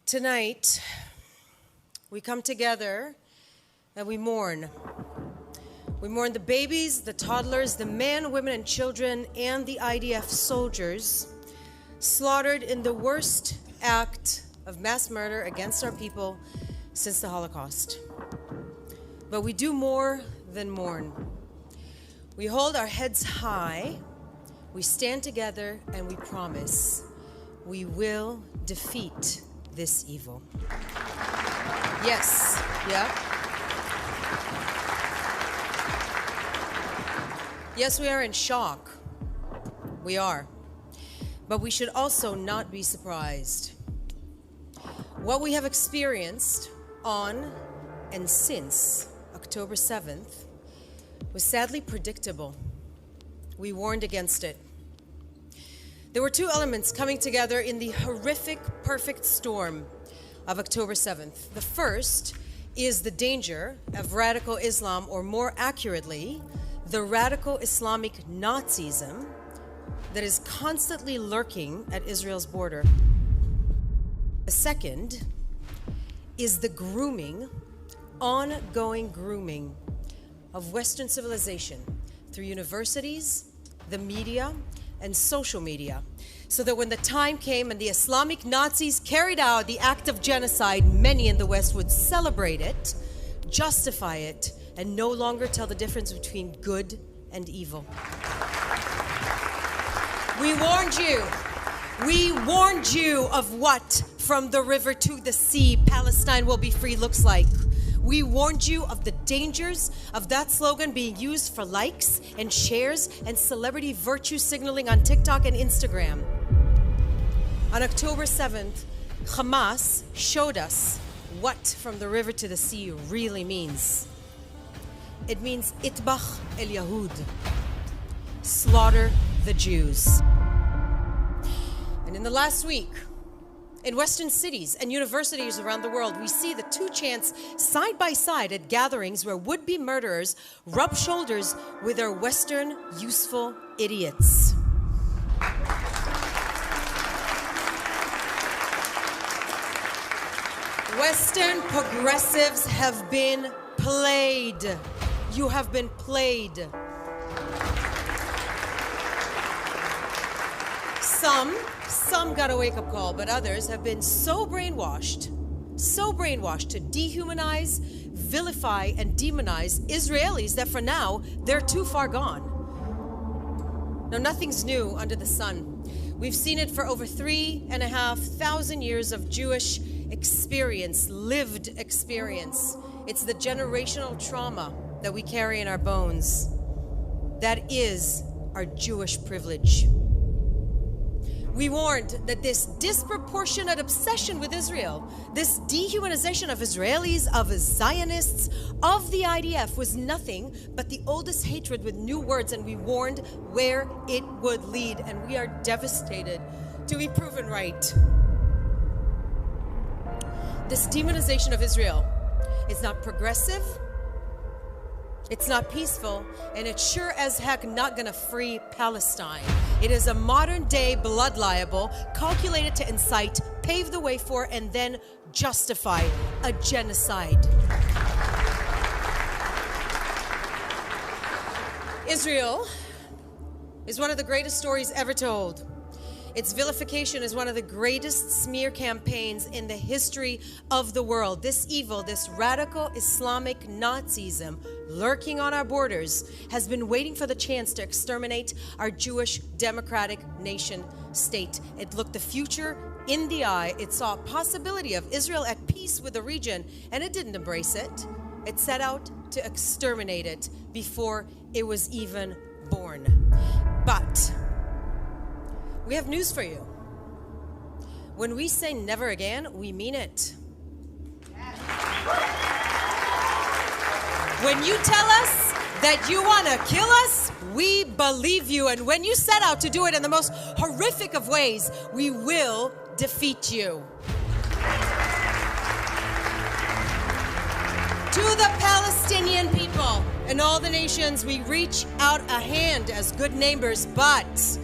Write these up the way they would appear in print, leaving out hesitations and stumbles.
Tonight, we come together and we mourn. We mourn the babies, the toddlers, the men, women, and children, and the IDF soldiers slaughtered in the worst act of mass murder against our people since the Holocaust. But we do more than mourn. We hold our heads high, we stand together, and we promise we will defeat this evil. Yes, yeah. Yes, we are in shock. We are. But we should also not be surprised. What we have experienced on and since October 7th was sadly predictable. We warned against it. There were two elements coming together in the horrific perfect storm of October 7th. The first is the danger of radical Islam, or more accurately, the radical Islamic Nazism that is constantly lurking at Israel's border. The second is the ongoing grooming of Western civilization through universities, the media, and social media, so that when the time came and the Islamic Nazis carried out the act of genocide, many in the West would celebrate it, justify it, and no longer tell the difference between good and evil. We warned you. We warned you of what from the river to the sea Palestine will be free looks like. We warned you of the dangers of that slogan being used for likes and shares and celebrity virtue signaling on TikTok and Instagram. On October 7th, Hamas showed us what from the river to the sea really means. It means itbach el Yahud, slaughter the Jews. And in the last week, in Western cities and universities around the world, we see the two chants side by side at gatherings where would-be murderers rub shoulders with their Western useful idiots. Western progressives have been played. You have been played. Some got a wake-up call, but others have been so brainwashed to dehumanize, vilify, and demonize Israelis that for now, they're too far gone. Now, nothing's new under the sun. We've seen it for over 3,500 years of Jewish experience, lived experience. It's the generational trauma that we carry in our bones. That is our Jewish privilege. We warned that this disproportionate obsession with Israel, this dehumanization of Israelis, of Zionists, of the IDF was nothing but the oldest hatred with new words, and we warned where it would lead, and we are devastated to be proven right. This demonization of Israel is not progressive, it's not peaceful, and it's sure as heck not gonna free Palestine. It is a modern-day blood libel calculated to incite, pave the way for, and then justify a genocide. Israel is one of the greatest stories ever told. Its vilification is one of the greatest smear campaigns in the history of the world. This evil, this radical Islamic Nazism lurking on our borders has been waiting for the chance to exterminate our Jewish democratic nation state. It looked the future in the eye. It saw a possibility of Israel at peace with the region, and it didn't embrace it. It set out to exterminate it before it was even born. But we have news for you. When we say never again, we mean it. When you tell us that you want to kill us, we believe you. And when you set out to do it in the most horrific of ways, we will defeat you. To the Palestinian people and all the nations, we reach out a hand as good neighbors, but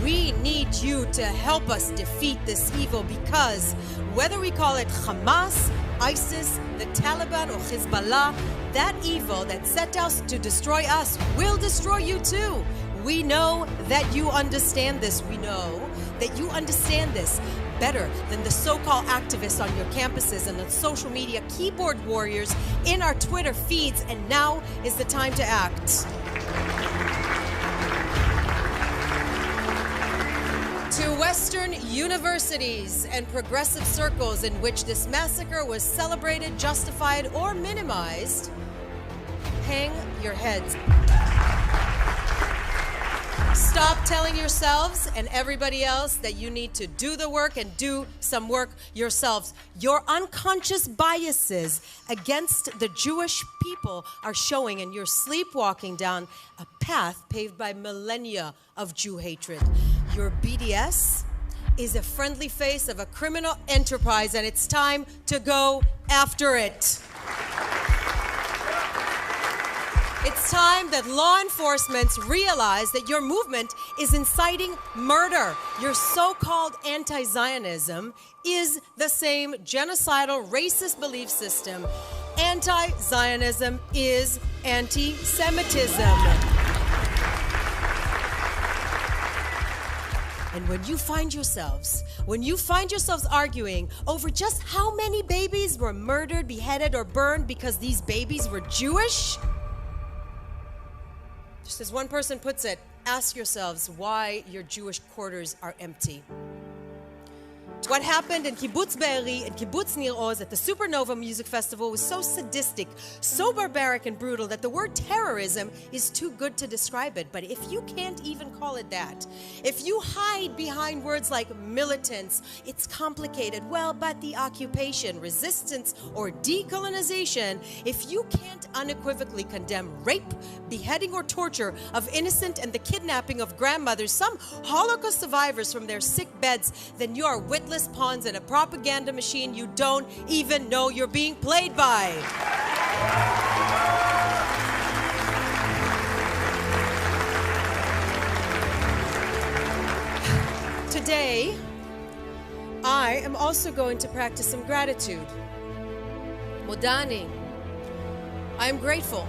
We need you to help us defeat this evil, because whether we call it Hamas, ISIS, the Taliban, or Hezbollah, that evil that set out to destroy us will destroy you too. We know that you understand this. We know that you understand this better than the so-called activists on your campuses and the social media keyboard warriors in our Twitter feeds. And now is the time to act. To Western universities and progressive circles in which this massacre was celebrated, justified, or minimized, hang your heads. Stop telling yourselves and everybody else that you need to do the work and do some work yourselves. Your unconscious biases against the Jewish people are showing, and you're sleepwalking down a path paved by millennia of Jew hatred. Your BDS is a friendly face of a criminal enterprise, and it's time to go after it. It's time that law enforcement realize that your movement is inciting murder. Your so-called anti-Zionism is the same genocidal, racist belief system. Anti-Zionism is anti-Semitism. And when you find yourselves arguing over just how many babies were murdered, beheaded, or burned because these babies were Jewish, just as one person puts it, ask yourselves why your Jewish quarters are empty. What happened in Kibbutz Be'eri and Kibbutz Nir Oz at the Supernova Music Festival was so sadistic, so barbaric and brutal that the word terrorism is too good to describe it. But if you can't even call it that, if you hide behind words like militants, it's complicated. Well, but the occupation, resistance, or decolonization, if you can't unequivocally condemn rape, beheading, or torture of innocent and the kidnapping of grandmothers, some Holocaust survivors from their sick beds, then you are witless pawns in a propaganda machine you don't even know you're being played by. Today, I am also going to practice some gratitude. Modani. I am grateful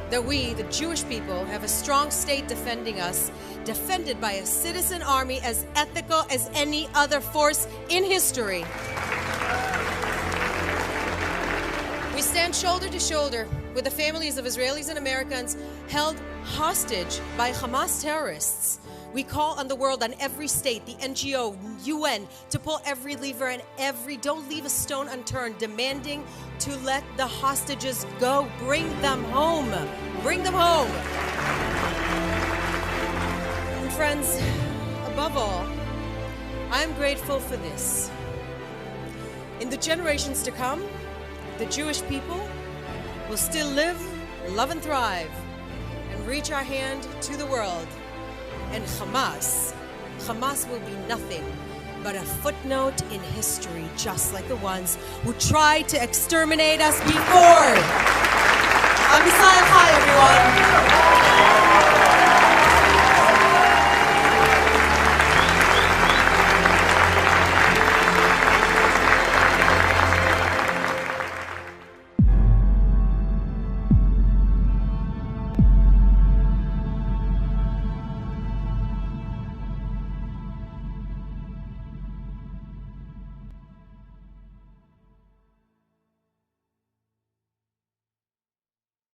that we, the Jewish people, have a strong state defending us, defended by a citizen army as ethical as any other force in history. We stand shoulder to shoulder with the families of Israelis and Americans held hostage by Hamas terrorists. We call on the world, on every state, the NGO, UN, to pull every lever and don't leave a stone unturned, demanding to let the hostages go. Bring them home. Bring them home. And friends, above all, I'm grateful for this. In the generations to come, the Jewish people will still live, love, and thrive, and reach our hand to the world. And Hamas will be nothing but a footnote in history, just like the ones who tried to exterminate us before. Am Yisrael Chai, everyone.